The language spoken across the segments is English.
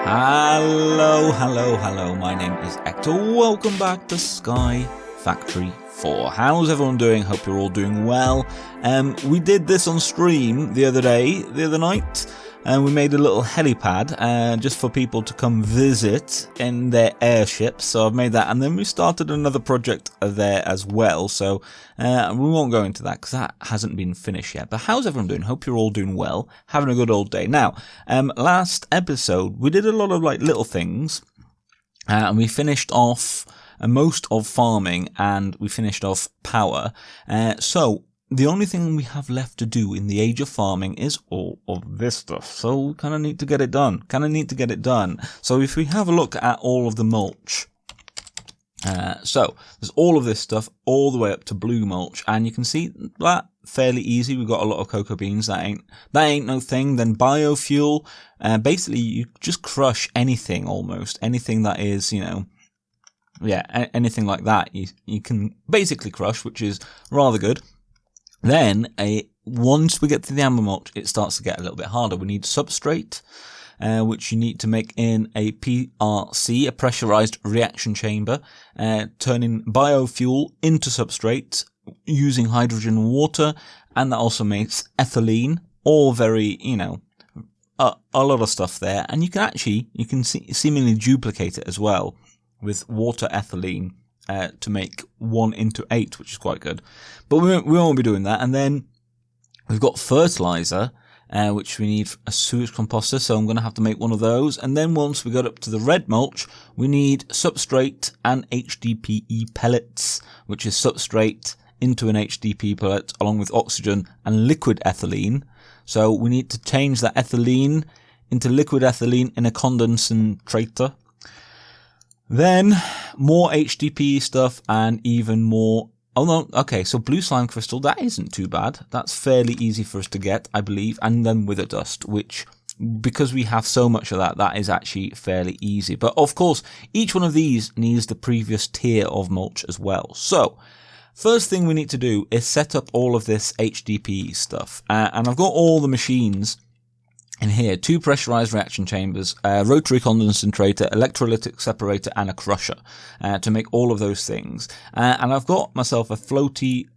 Hello, my name is Hector. Welcome back to Sky Factory 4. How's everyone doing? Hope you're all doing well. We did this on stream the other night, and we made a little helipad just for people to come visit in their airships. So I've made that, and then we started another project there as well. So we won't go into that because that hasn't been finished yet. But how's everyone doing? Hope you're all doing well, having a good old day. Now, last episode we did a lot of like little things, and we finished off most of farming, and we finished off power. So the only thing we have left to do in the age of farming is all of this stuff. So we kind of need to get it done. So if we have a look at all of the mulch, so there's all of this stuff all the way up to blue mulch, and you can see that fairly easy. We've got a lot of cocoa beans. That ain't no thing. Then biofuel. Basically, you just crush anything, almost anything that is, anything like that. You can basically crush, which is rather good. Then, once we get to the amber mulch, it starts to get a little bit harder. We need substrate, which you need to make in a PRC, a pressurized reaction chamber, turning biofuel into substrate using hydrogen and water, and that also makes ethylene. All very, a lot of stuff there. And you can seemingly duplicate it as well with water ethylene. To make 1 into 8, which is quite good. But we won't be doing that. And then we've got fertilizer, which we need a sewage composter, so I'm going to have to make one of those. And then once we got up to the red mulch, we need substrate and HDPE pellets, which is substrate into an HDPE pellet along with oxygen and liquid ethylene. So we need to change that ethylene into liquid ethylene in a condensentrator. Then more HDPE stuff and even more. Oh no, okay, so blue slime crystal, that isn't too bad. That's fairly easy for us to get, I believe. And then wither dust, which, because we have so much of that is actually fairly easy. But of course, each one of these needs the previous tier of mulch as well. So first thing we need to do is set up all of this HDPE stuff. And I've got all the machines in here, 2 pressurized reaction chambers, rotary condensentrator, electrolytic separator, and a crusher to make all of those things. And I've got myself a floaty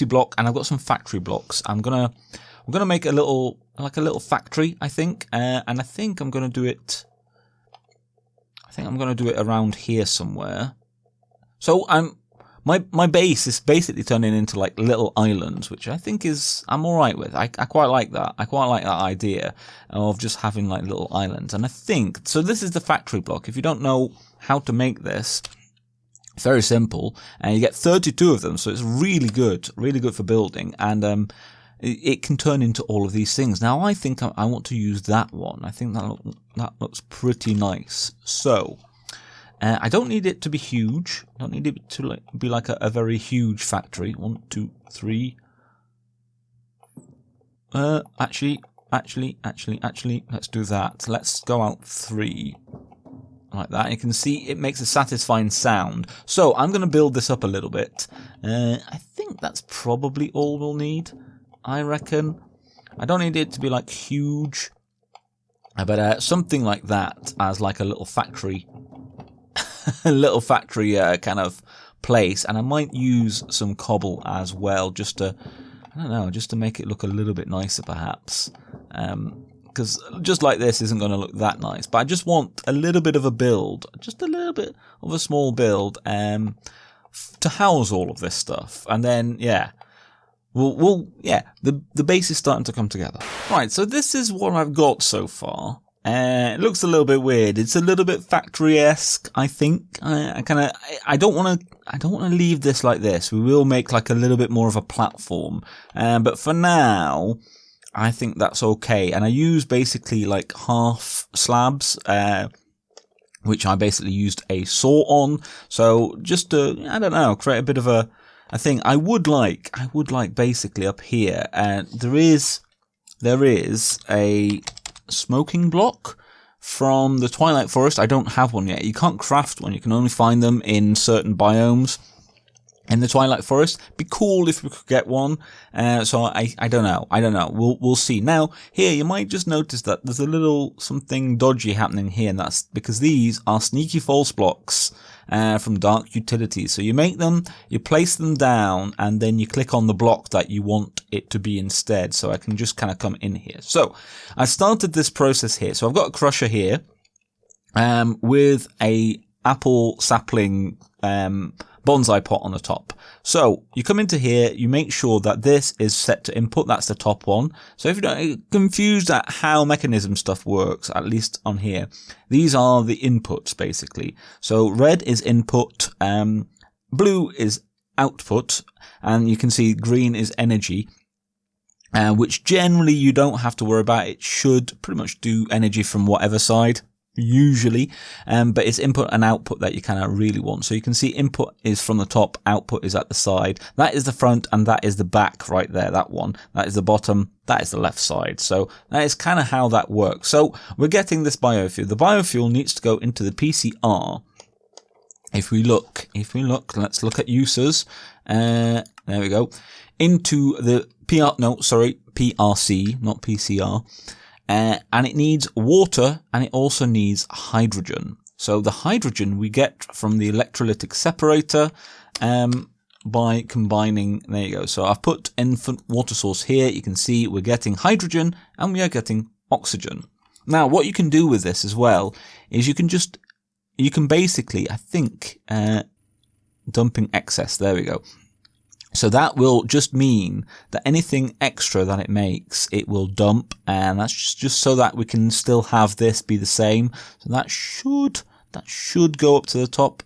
block, and I've got some factory blocks. I'm gonna make a little factory, I think, and I think I'm gonna do it. I think I'm gonna do it around here somewhere. So My base is basically turning into like little islands, which I think I'm alright with. I quite like that. I quite like that idea of just having like little islands. And I think, so this is the factory block. If you don't know how to make this, it's very simple. And you get 32 of them, so it's really good for building. And it can turn into all of these things. Now I think I want to use that one. I think that looks pretty nice. So I don't need it to be huge. I don't need it to be like a very huge factory. 1, 2, 3. Actually, let's do that. Let's go out 3. Like that. You can see it makes a satisfying sound. So I'm going to build this up a little bit. I think that's probably all we'll need. I reckon. I don't need it to be like huge. But something like that as like a little factory. Kind of place, and I might use some cobble as well, just to make it look a little bit nicer, perhaps. Because just like this isn't going to look that nice. But I just want a little bit of a build, just a little bit of a small build, to house all of this stuff, and then the base is starting to come together. Right, so this is what I've got so far. It looks a little bit weird. It's a little bit factory-esque, I think. I don't want to leave this like this. We will make like a little bit more of a platform. But for now, I think that's okay. And I use basically like half slabs, which I basically used a saw on. So just to, create a bit of a thing. I would like basically up here, there is a smoking block from the Twilight Forest. I don't have one yet. You can't craft one. You can only find them in certain biomes. in the Twilight Forest. Be cool if we could get one. So I don't know. We'll see. Now, here, you might just notice that there's a little something dodgy happening here, and that's because these are sneaky false blocks from Dark Utilities. So you make them, you place them down, and then you click on the block that you want it to be instead. So I can just kind of come in here. So I started this process here. So I've got a crusher here with a apple sapling bonsai pot on the top. So you come into here, you make sure that this is set to input. That's the top one. So if you're not confused at how Mekanism stuff works, at least on here, these are the inputs basically. So red is input, blue is output, and you can see green is energy. Which generally you don't have to worry about. It should pretty much do energy from whatever side, usually, but it's input and output that you kind of really want. So you can see input is from the top, output is at the side. That is the front, and that is the back right there, that one. That is the bottom, that is the left side. So that is kind of how that works. So we're getting this biofuel. The biofuel needs to go into the PCR. If we look, let's look at uses. There we go. Into the PRC, not PCR. And it needs water, and it also needs hydrogen. So the hydrogen we get from the electrolytic separator by combining, there you go. So I've put infant water source here. You can see we're getting hydrogen and we are getting oxygen. Now what you can do with this as well is you can basically, I think, dumping excess. There we go. So that will just mean that anything extra that it makes, it will dump, and that's just so that we can still have this be the same. So that should go up to the top,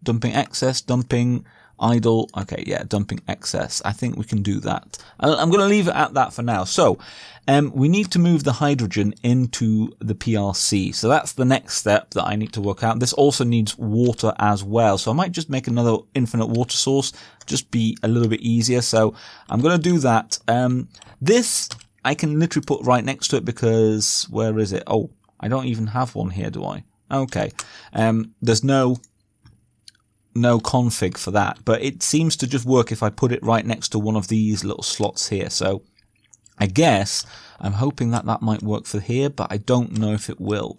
dumping excess, dumping idle. Okay, yeah, dumping excess. I think we can do that. I'm going to leave it at that for now. So we need to move the hydrogen into the PRC. So that's the next step that I need to work out. This also needs water as well. So I might just make another infinite water source, just be a little bit easier. So I'm going to do that. This I can literally put right next to it because where is it? Oh, I don't even have one here, do I? Okay. There's no config for that, but it seems to just work if I put it right next to one of these little slots here. So I guess I'm hoping that that might work for here, but I don't know if it will.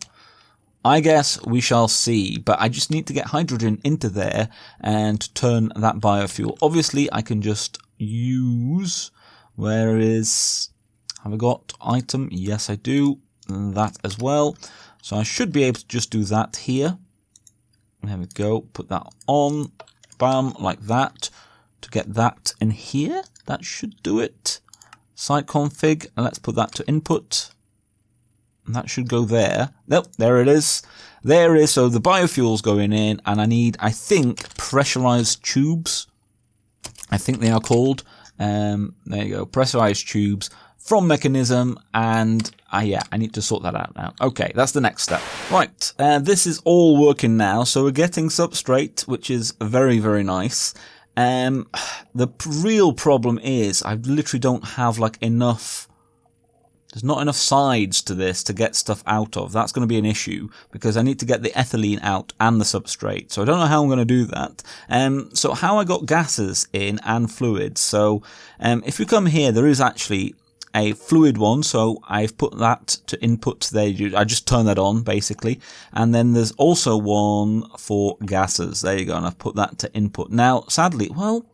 I guess we shall see, but I just need to get hydrogen into there and turn that biofuel. Obviously, I can just use, where is, have I got item? Yes, I do. That as well. So I should be able to just do that here. There we go. Put that on. Bam, like that. To get that in here. That should do it. Site config. And let's put that to input. And that should go there. Nope, there it is. There it is. So the biofuel's going in. And I need, I think, pressurized tubes. I think they are called. There you go. Pressurized tubes from Mekanism, and yeah, I need to sort that out now. Okay, that's the next step. Right, this is all working now, so we're getting substrate, which is very, very nice. The real problem is I literally don't have like enough, there's not enough sides to this to get stuff out of. That's going to be an issue because I need to get the ethylene out and the substrate. So I don't know how I'm going to do that. So how I got gases in and fluids. So if you come here, there is actually a fluid one, so I've put that to input there. I just turn that on basically, and then there's also one for gases. There you go, and I've put that to input. Now, sadly, well,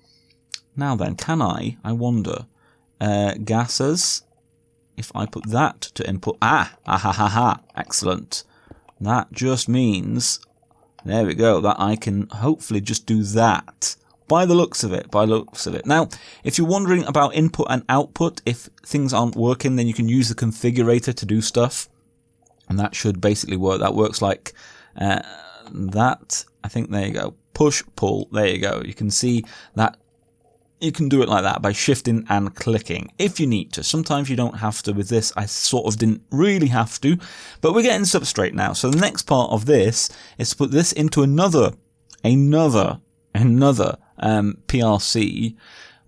now then, can I wonder, gases? If I put that to input, excellent. That just means, there we go, that I can hopefully just do that. By the looks of it, Now, if you're wondering about input and output, if things aren't working, then you can use the configurator to do stuff. And that should basically work. That works like that. I think, there you go. Push, pull, there you go. You can see that you can do it like that by shifting and clicking if you need to. Sometimes you don't have to. With this, I sort of didn't really have to. But we're getting substrate now. So the next part of this is to put this into another PRC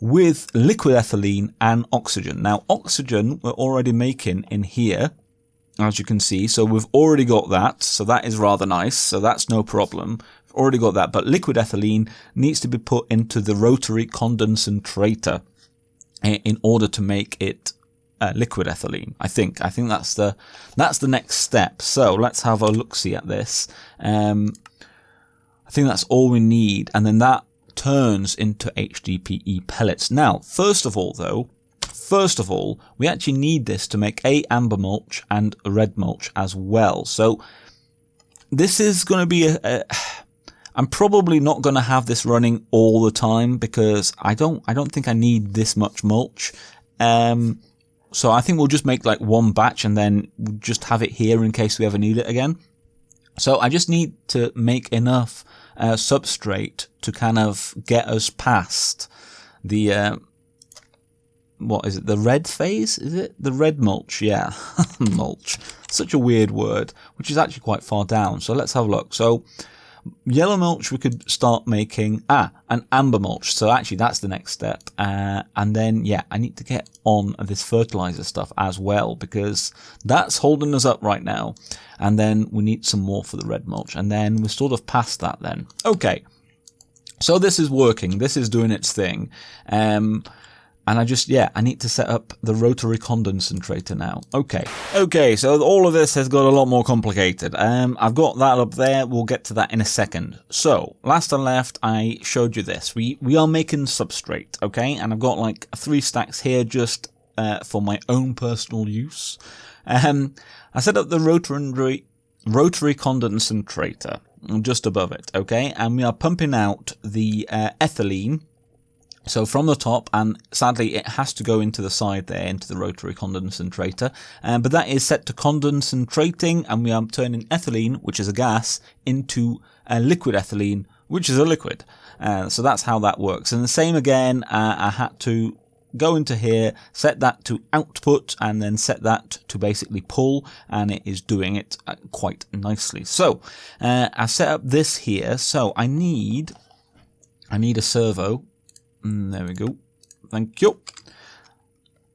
with liquid ethylene and oxygen. Now, oxygen we're already making in here, as you can see. So we've already got that. So that is rather nice. So that's no problem. already got that, but liquid ethylene needs to be put into the rotary condensentrator in order to make it liquid ethylene. I think that's the next step. So let's have a look-see at this. I think that's all we need, and then that turns into HDPE pellets. Now, first of all, we actually need this to make a amber mulch and a red mulch as well. So this is going to be I'm probably not going to have this running all the time because I don't think I need this much mulch. So I think we'll just make like one batch and then we'll just have it here in case we ever need it again. So I just need to make enough substrate to kind of get us past the what is it? The red phase? Is it the red mulch? Yeah, mulch. Such a weird word, which is actually quite far down. So let's have a look. So yellow mulch we could start making, an amber mulch. So actually that's the next step. And then, yeah, I need to get on this fertilizer stuff as well because that's holding us up right now. And then we need some more for the red mulch. And then we're sort of past that then. Okay. So this is working. This is doing its thing. And I need to set up the rotary condensentrator now. Okay, so all of this has got a lot more complicated. I've got that up there. We'll get to that in a second. So, last and left, I showed you this. We are making substrate, okay? And I've got like 3 stacks here just for my own personal use. I set up the rotary condensentrator just above it, okay? And we are pumping out the ethylene. So from the top, and sadly it has to go into the side there, into the rotary condensentrator, but that is set to condensating, and we are turning ethylene, which is a gas, into liquid ethylene, which is a liquid. So that's how that works. And the same again, I had to go into here, set that to output, and then set that to basically pull, and it is doing it quite nicely. So I set up this here, so I need a servo. There we go. Thank you.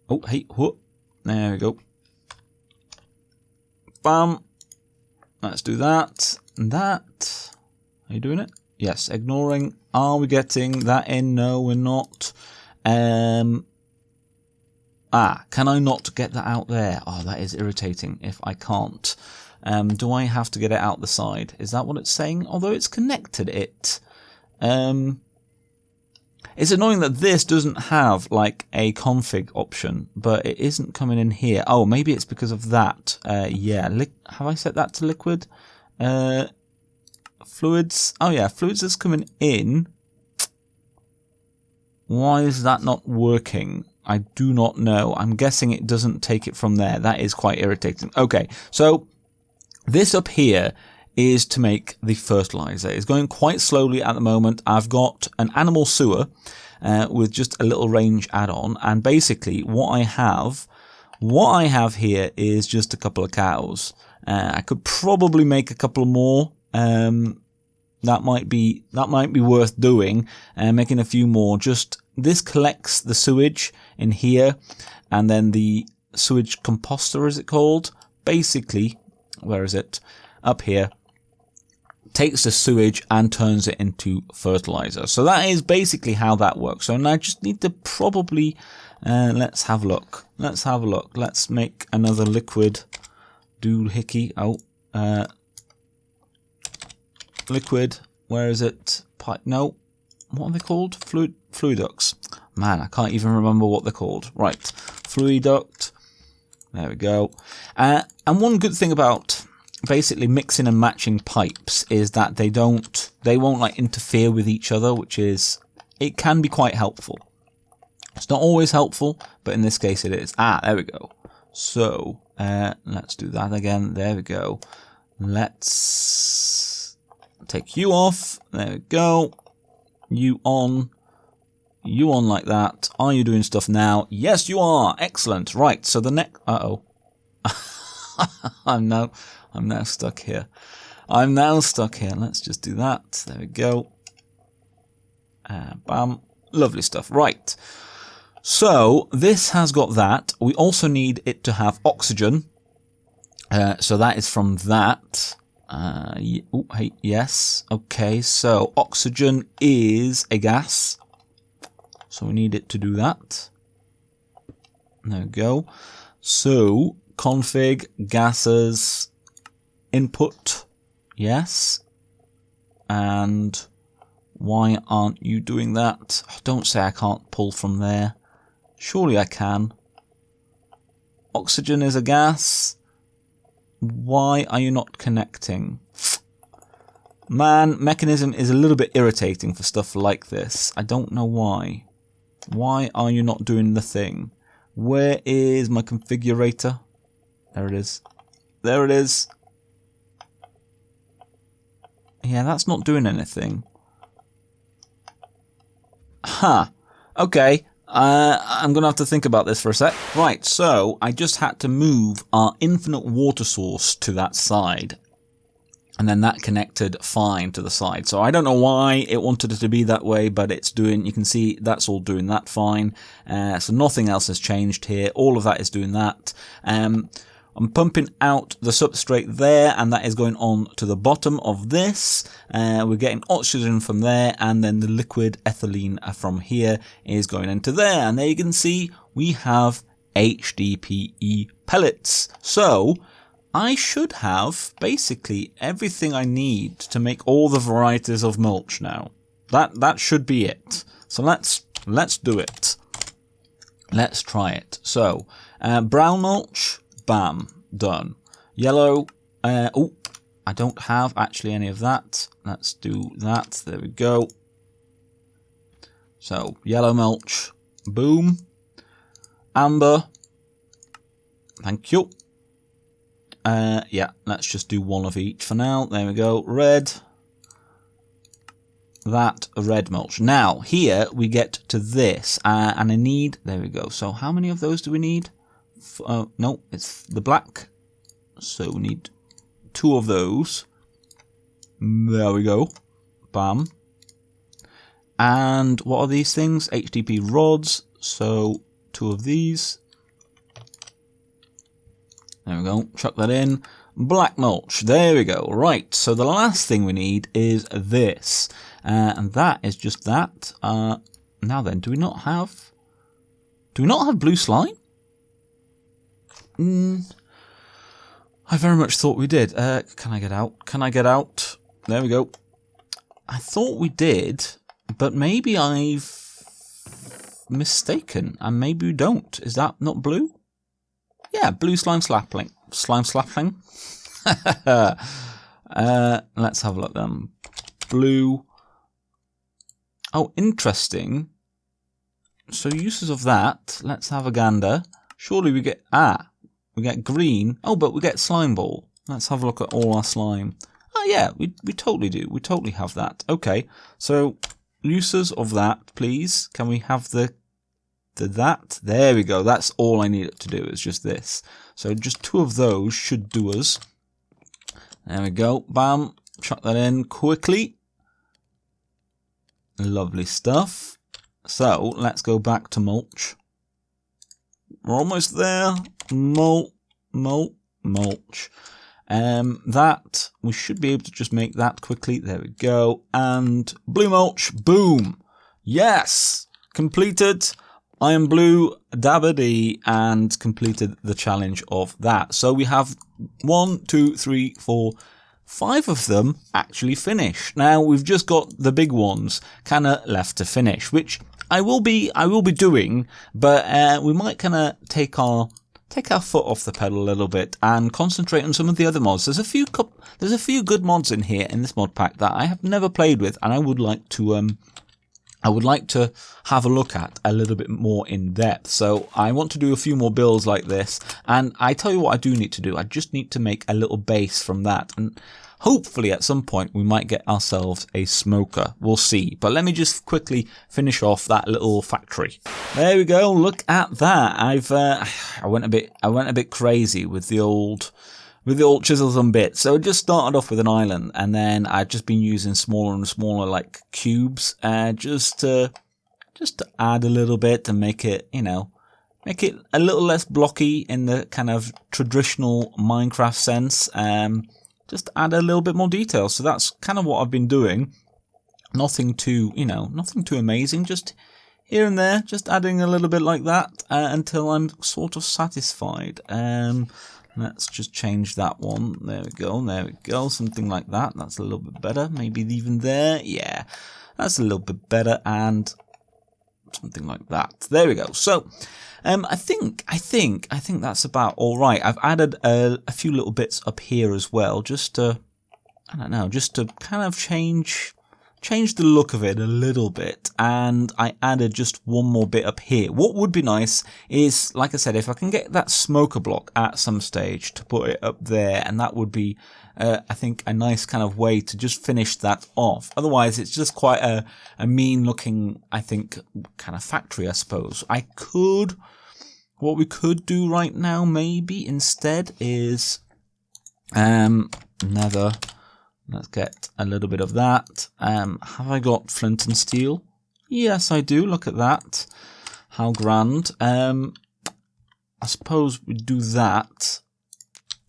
Oh, hey, whoop. There we go. Bam. Let's do that. And that. Are you doing it? Yes. Ignoring. Are we getting that in? No, we're not. Can I not get that out there? Oh, that is irritating if I can't. Do I have to get it out the side? Is that what it's saying? Although it's connected it. It's annoying that this doesn't have like a config option, but it isn't coming in here. Oh, maybe it's because of that. Yeah, have I set that to liquid? Fluids. Oh yeah, fluids is coming in. Why is that not working? I do not know. I'm guessing it doesn't take it from there. That is quite irritating. Okay, so this up here is to make the fertilizer. It's going quite slowly at the moment. I've got an animal sewer with just a little range add-on, and basically what I have here is just a couple of cows. I could probably make a couple more. That might be worth doing, making a few more. Just this collects the sewage in here, and then the sewage composter, is it called? Basically, where is it? Up here. Takes the sewage and turns it into fertilizer. So that is basically how that works. So now I just need to probably let's have a look. Let's make another liquid doohickey. Liquid. Where is it? Pipe. No. What are they called? Fluiducts. Man, I can't even remember what they're called. Right. Fluiduct. There we go. And one good thing about basically mixing and matching pipes is that they won't like interfere with each other, which is, it can be quite helpful. It's not always helpful, but in this case it is. There we go. So let's do that again. There we go. Let's take you off. There we go. You on like that. Are you doing stuff now? Yes, you are. Excellent. Right. So the next. I'm now stuck here. Let's just do that. There we go. Bam. Lovely stuff. Right. So this has got that. We also need it to have oxygen. So that is from that. Hey, yes. Okay, so oxygen is a gas. So we need it to do that. There we go. So config gases input. Yes. And why aren't you doing that? Oh, don't say I can't pull from there. Surely I can. Oxygen is a gas. Why are you not connecting? Man, Mekanism is a little bit irritating for stuff like this. I don't know why. Why are you not doing the thing? Where is my configurator? There it is. There it is. Yeah, that's not doing anything. Huh. Okay. I'm going to have to think about this for a sec. Right, so I just had to move our infinite water source to that side. And then that connected fine to the side. So I don't know why it wanted it to be that way, but it's doing, you can see that's all doing that fine. So nothing else has changed here. All of that is doing that. I'm pumping out the substrate there, and that is going on to the bottom of this. We're getting oxygen from there, and then the liquid ethylene from here is going into there. And there you can see we have HDPE pellets. So I should have basically everything I need to make all the varieties of mulch now. That should be it. So let's do it. Let's try it. So brown mulch. Bam, done. Yellow, oh, I don't have actually any of that. Let's do that. There we go. So, yellow mulch, boom. Amber, thank you. Yeah, let's just do one of each for now. There we go. Red, that red mulch. Now, here we get to this, and I need, there we go. So, how many of those do we need? No, it's the black. So we need 2 of those. There we go. Bam. And what are these things? HDPE rods. So 2 of these. There we go. Chuck that in. Black mulch. There we go. Right. So the last thing we need is this. And that is just that. Now then, do we not have blue slime? I very much thought we did. Can I get out? Can I get out? There we go. I thought we did, but maybe I've mistaken, and maybe we don't. Is that not blue? Yeah, blue slime slapling. Slime slapling? Let's have a look then. Blue. Oh, interesting. So uses of that. Let's have a gander. Surely we get... we get green. Oh, but we get slime ball. Let's have a look at all our slime. Oh, yeah, we totally do. We totally have that. Okay, so uses of that, please. Can we have the that? There we go. That's all I need it to do is just this. So just 2 of those should do us. There we go. Bam. Chuck that in quickly. Lovely stuff. So let's go back to mulch. We're almost there. Mulch. That, we should be able to just make that quickly. There we go. And blue mulch. Boom. Yes. Completed. I am blue. Dabba-dee. And completed the challenge of that. So we have 1, 2, 3, 4, 5 of them actually finished. Now we've just got the big ones kind of left to finish, which I will be doing, but we might kind of take our foot off the pedal a little bit and concentrate on some of the other mods. There's a few good mods in here in this mod pack that I have never played with, and I would like to have a look at a little bit more in depth. So I want to do a few more builds like this, and I tell you what I do need to do. I just need to make a little base from that, and hopefully at some point we might get ourselves a smoker. We'll see. But let me just quickly finish off that little factory. There we go. Look at that. I went a bit crazy with the old chisels and bits. So I just started off with an island, and then I've just been using smaller and smaller like cubes, just to add a little bit and make it, make it a little less blocky in the kind of traditional Minecraft sense. just add a little bit more detail. So that's kind of what I've been doing. Nothing too, nothing too amazing, just here and there, just adding a little bit like that until I'm sort of satisfied. Let's just change that one. There we go, something like that. That's a little bit better. Maybe even there. Yeah, that's a little bit better, and something like that. There we go. So, I think that's about all right. I've added a few little bits up here as well, just to, I don't know, just to kind of change the look of it a little bit, and I added just one more bit up here. What would be nice is, like I said, if I can get that smoker block at some stage to put it up there, and that would be, I think, a nice kind of way to just finish that off. Otherwise, it's just quite a mean looking, I think, kind of factory, I suppose. What we could do right now, maybe, instead is, nether. Let's get a little bit of that. Have I got flint and steel? Yes, I do. Look at that. How grand. I suppose we do that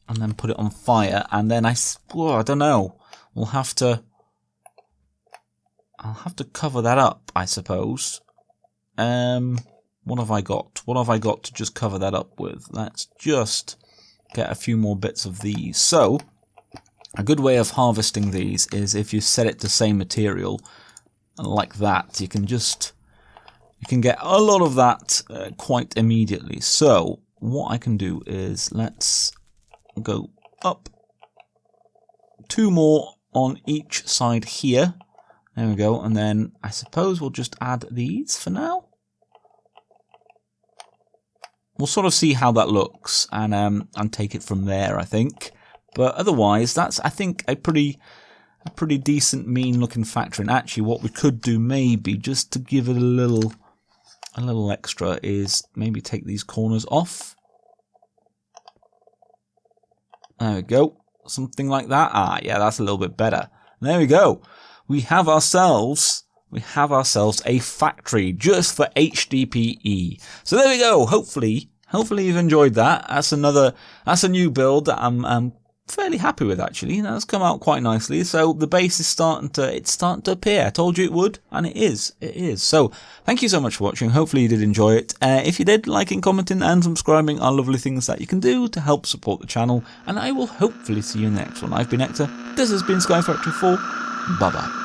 and then put it on fire, and then I don't know. I'll have to cover that up, I suppose. What have I got? What have I got to just cover that up with? Let's just get a few more bits of these. So, a good way of harvesting these is if you set it to same material like that. You can get a lot of that quite immediately. So what I can do is let's go up 2 more on each side here. There we go. And then I suppose we'll just add these for now. We'll sort of see how that looks and take it from there, I think. But otherwise, that's, I think, a pretty decent, mean-looking factory. And actually, what we could do, maybe, just to give it a little extra, is maybe take these corners off. There we go. Something like that. Ah, yeah, that's a little bit better. There we go. We have ourselves a factory just for HDPE. So there we go. Hopefully you've enjoyed that. That's a new build that I'm fairly happy with, actually. That's come out quite nicely. So the base is starting to appear. I told you it would, and it is. So thank you so much for watching. Hopefully you did enjoy it. If you did, liking, commenting, and subscribing are lovely things that you can do to help support the channel. And I will hopefully see you in the next one. I've been Hector. This has been Sky Factory 4. Bye bye.